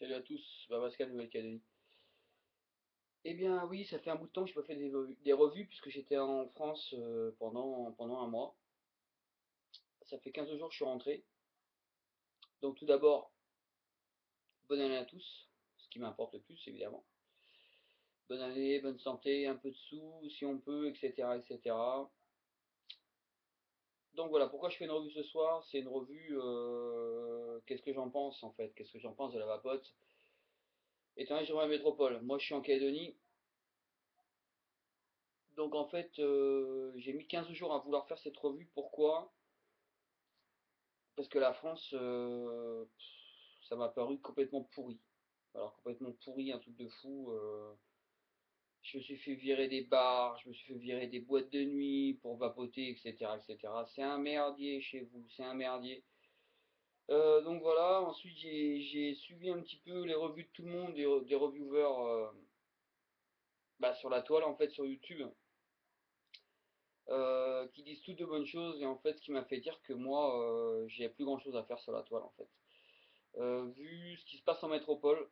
Salut à tous, Pascal Nouvelle Calédonie. Eh bien oui, ça fait un bout de temps que je n'ai pas fait des revues puisque j'étais en France pendant un mois. Ça fait 15 jours que je suis rentré. Donc tout d'abord, bonne année à tous, ce qui m'importe le plus évidemment. Bonne année, bonne santé, un peu de sous si on peut, etc. etc. Donc voilà, pourquoi je fais une revue ce soir? C'est une revue, qu'est-ce que j'en pense en fait? Qu'est-ce que j'en pense de la vapote? Étant donné que je suis dans la métropole, moi je suis en Calédonie. Donc en fait, j'ai mis 15 jours à vouloir faire cette revue. Pourquoi? Parce que la France, ça m'a paru complètement pourri. Alors complètement pourri, un truc de fou. Je me suis fait virer des bars, je me suis fait virer des boîtes de nuit pour vapoter, etc., etc. C'est un merdier chez vous, c'est un merdier. Donc voilà, ensuite j'ai suivi un petit peu les revues de tout le monde, des reviewers sur la toile, en fait, sur YouTube, qui disent toutes de bonnes choses, et en fait, ce qui m'a fait dire que moi, j'ai plus grand chose à faire sur la toile, en fait. Vu ce qui se passe en métropole,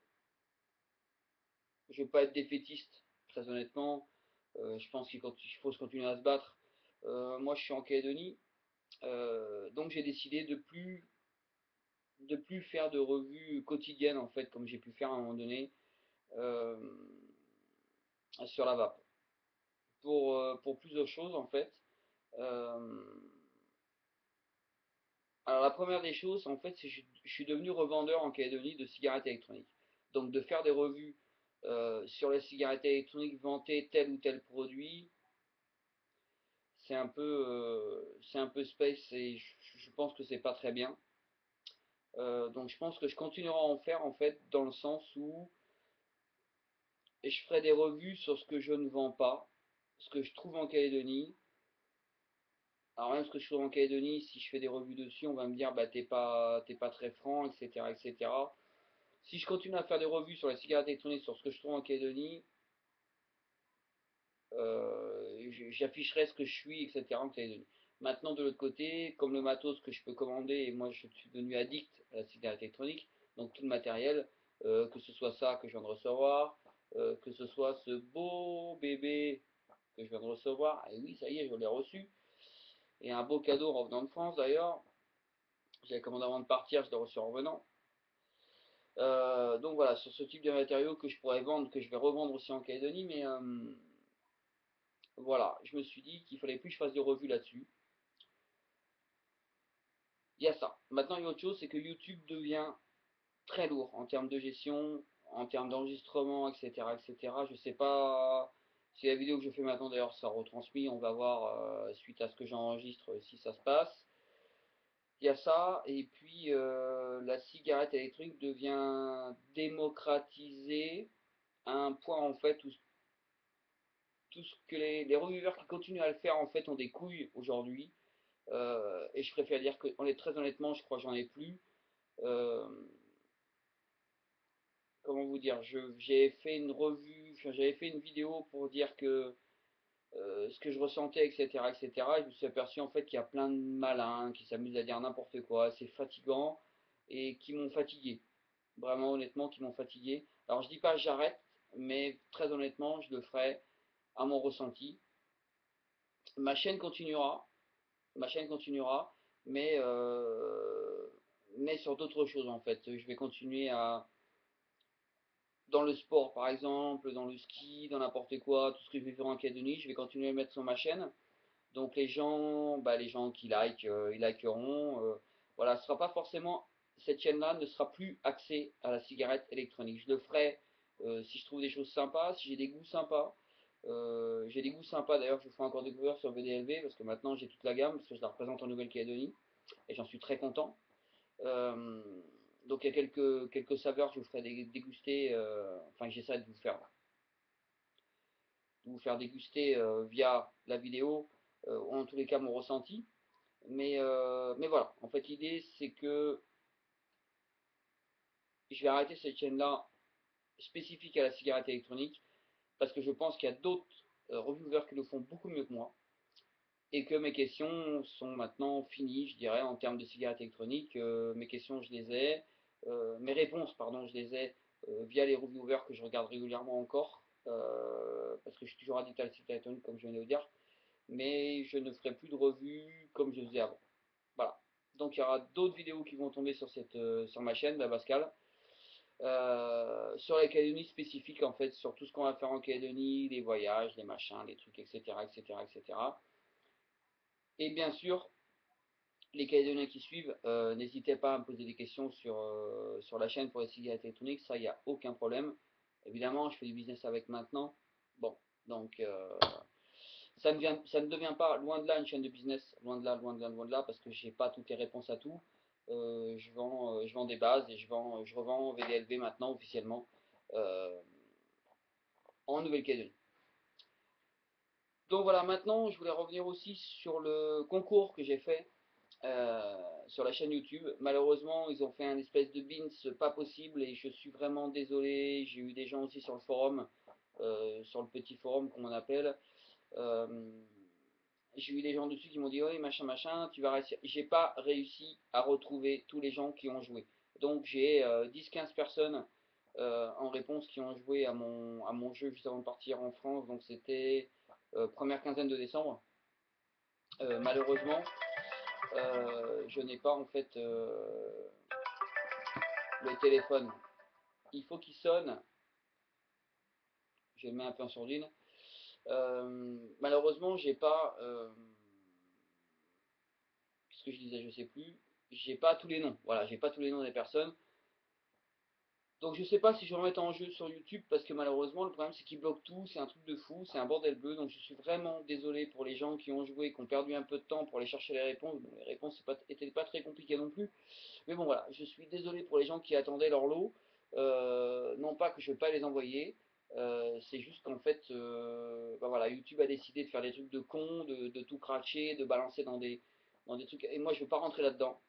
je ne veux pas être défaitiste, très honnêtement. Je pense qu'il faut se continuer à se battre. Moi, je suis en Calédonie, donc j'ai décidé de plus faire de revues quotidiennes, en fait, comme j'ai pu faire à un moment donné, euh, sur la vape. Pour plusieurs choses, en fait. Euh, alors, la première des choses, en fait, c'est que je suis devenu revendeur en Calédonie de cigarettes électroniques. Donc, de faire des revues sur les cigarettes électroniques, vanter tel ou tel produit, c'est un peu space et je pense que c'est pas très bien. Donc je pense que je continuerai à en faire en fait dans le sens où et je ferai des revues sur ce que je ne vends pas, ce que je trouve en Calédonie. Alors même ce que je trouve en Calédonie, si je fais des revues dessus, on va me dire bah t'es pas très franc, etc. etc. Si je continue à faire des revues sur les cigarettes électroniques, sur ce que je trouve en Calédonie, j'afficherai ce que je suis, etc. en Calédonie. Maintenant, de l'autre côté, comme le matos que je peux commander, et moi je suis devenu addict à la cigarette électronique, donc tout le matériel, que ce soit ça que je viens de recevoir, que ce soit ce beau bébé que je viens de recevoir, et oui, ça y est, je l'ai reçu, et un beau cadeau en revenant de France d'ailleurs, j'avais commandé avant de partir, je l'ai reçu en revenant. Donc voilà, sur ce type de matériaux que je pourrais vendre, que je vais revendre aussi en Calédonie, mais voilà, je me suis dit qu'il fallait plus que je fasse des revues là-dessus. Il y a ça. Maintenant, il y a autre chose, c'est que YouTube devient très lourd en termes de gestion, en termes d'enregistrement, etc., etc. Je sais pas si la vidéo que je fais maintenant, d'ailleurs, ça retransmet. On va voir suite à ce que j'enregistre si ça se passe. Il y a ça, et puis la cigarette électrique devient démocratisée à un point en fait où tout ce que les reviewers qui continuent à le faire en fait ont des couilles aujourd'hui. Et je préfère dire que, très honnêtement, je crois que j'en ai plus. Euh, Comment vous dire, j'ai fait une revue, enfin, j'avais fait une vidéo pour dire que ce que je ressentais, etc., etc. Et je me suis aperçu en fait qu'il y a plein de malins qui s'amusent à dire n'importe quoi, c'est fatigant et qui m'ont fatigué. Vraiment honnêtement, qui m'ont fatigué. Alors je dis pas j'arrête, mais très honnêtement, je le ferai à mon ressenti. Ma chaîne continuera, ma chaîne continuera, mais mais sur d'autres choses en fait. Je vais continuer à dans le sport par exemple, dans le ski, dans n'importe quoi, tout ce que je vais faire en académie, je vais continuer à le mettre sur ma chaîne. Donc les gens qui ils likeront. Voilà, ce sera pas forcément cette chaîne-là ne sera plus axée à la cigarette électronique. Je le ferai si je trouve des choses sympas, si j'ai des goûts sympas. J'ai des goûts sympas d'ailleurs, je vous ferai encore découvrir sur VDLV parce que maintenant j'ai toute la gamme parce que je la représente en Nouvelle-Calédonie et j'en suis très content. Euh, donc il y a quelques saveurs que je vous ferai déguster, enfin j'essaie de vous faire déguster via la vidéo, ou en tous les cas mon ressenti. Mais voilà, en fait l'idée c'est que je vais arrêter cette chaîne-là spécifique à la cigarette électronique parce que je pense qu'il y a d'autres reviewers qui le font beaucoup mieux que moi et que mes questions sont maintenant finies, je dirais, en termes de cigarette électronique. Mes questions, je les ai. mes réponses, pardon, je les ai via les reviewers que je regarde régulièrement encore, parce que je suis toujours addict à la cyclette électronique, comme je viens de le dire, mais je ne ferai plus de revues comme je faisais avant. Voilà. Donc il y aura d'autres vidéos qui vont tomber sur ma chaîne, la Pascal, sur la Calédonie spécifique en fait, sur tout ce qu'on va faire en Calédonie, les voyages, les machins, les trucs, etc., etc., etc. Et bien sûr, les Calédoniens qui suivent, n'hésitez pas à me poser des questions sur la chaîne pour les cigarettes électroniques, ça, il n'y a aucun problème. Évidemment, je fais du business avec maintenant. Bon, donc ça ne devient pas, loin de là, une chaîne de business, loin de là, loin de là, loin de là, parce que j'ai pas toutes les réponses à tout. Je vends des bases et je revends VDLV maintenant officiellement euh, en Nouvelle-Calédonie. Donc voilà, maintenant je voulais revenir aussi sur le concours que j'ai fait sur la chaîne YouTube. Malheureusement, ils ont fait un espèce de bins pas possible et je suis vraiment désolé. J'ai eu des gens aussi sur le forum, sur le petit forum qu'on appelle. Euh, j'ai eu des gens dessus qui m'ont dit oui machin machin, tu vas réussir. J'ai pas réussi à retrouver tous les gens qui ont joué. Donc j'ai 10-15 personnes en réponse qui ont joué à mon jeu juste avant de partir en France. Donc c'était première quinzaine de décembre. Malheureusement, je n'ai pas en fait le téléphone. Il faut qu'il sonne. Je le mets un peu en sourdine. Malheureusement, j'ai pas. Qu'est-ce que je disais, je sais plus. J'ai pas tous les noms. Voilà, j'ai pas tous les noms des personnes. Donc je sais pas si je vais remettre en jeu sur YouTube parce que malheureusement le problème c'est qu'il bloque tout, c'est un truc de fou, c'est un bordel bleu. Donc je suis vraiment désolé pour les gens qui ont joué, qui ont perdu un peu de temps pour aller chercher les réponses. Bon, les réponses étaient pas très compliquées non plus. Mais bon voilà, je suis désolé pour les gens qui attendaient leur lot. Non pas que je ne vais pas les envoyer, c'est juste qu'en fait, bah voilà, YouTube a décidé de faire des trucs de con, de tout cracher, de balancer dans des trucs. Et moi je ne veux pas rentrer là-dedans.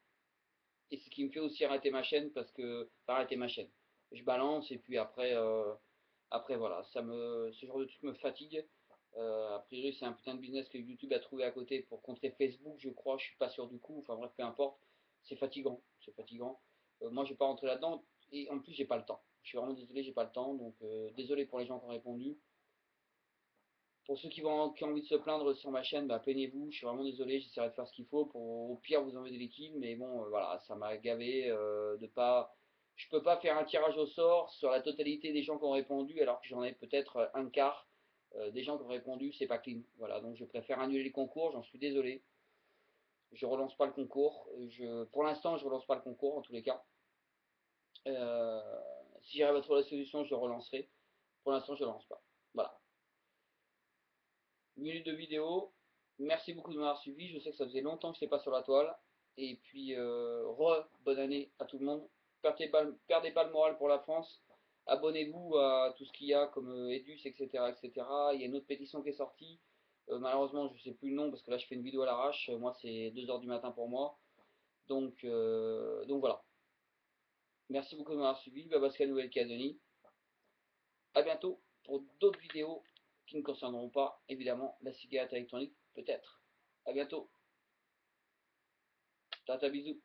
Et ce qui me fait aussi arrêter ma chaîne parce que. Pas arrêter ma chaîne. Je balance et puis après, après voilà, ce genre de truc me fatigue. A priori, c'est un putain de business que YouTube a trouvé à côté pour contrer Facebook, je crois. Je suis pas sûr du coup. Enfin bref, peu importe. C'est fatigant. C'est fatigant. Moi, je vais pas rentrer là-dedans. Et en plus, j'ai pas le temps. Je suis vraiment désolé, j'ai pas le temps. Donc, désolé pour les gens qui ont répondu. Pour ceux qui ont envie de se plaindre sur ma chaîne, bah, plaignez-vous. Je suis vraiment désolé. J'essaierai de faire ce qu'il faut pour au pire vous envoyer des liquides. Mais bon, voilà, ça m'a gavé de pas. Je peux pas faire un tirage au sort sur la totalité des gens qui ont répondu alors que j'en ai peut-être un quart des gens qui ont répondu, c'est pas clean. Voilà, donc je préfère annuler les concours, j'en suis désolé. Je relance pas le concours. Pour l'instant, je relance pas le concours en tous les cas. Euh, si j'arrive à trouver la solution, je le relancerai. Pour l'instant, je ne le lance pas. Voilà. Une minute de vidéo. Merci beaucoup de m'avoir suivi. Je sais que ça faisait longtemps que je n'étais pas sur la toile. Et puis, bonne année à tout le monde. Perdez pas le moral pour la France. Abonnez-vous à tout ce qu'il y a comme Edus, etc., etc. Il y a une autre pétition qui est sortie. Malheureusement, je ne sais plus le nom parce que là, je fais une vidéo à l'arrache. Moi, c'est 2 h du matin pour moi. Donc voilà. Merci beaucoup de m'avoir suivi. Babasca Nouvelle-Calédonie. A bientôt pour d'autres vidéos qui ne concerneront pas évidemment la cigarette électronique, peut-être. A bientôt. Tata bisous.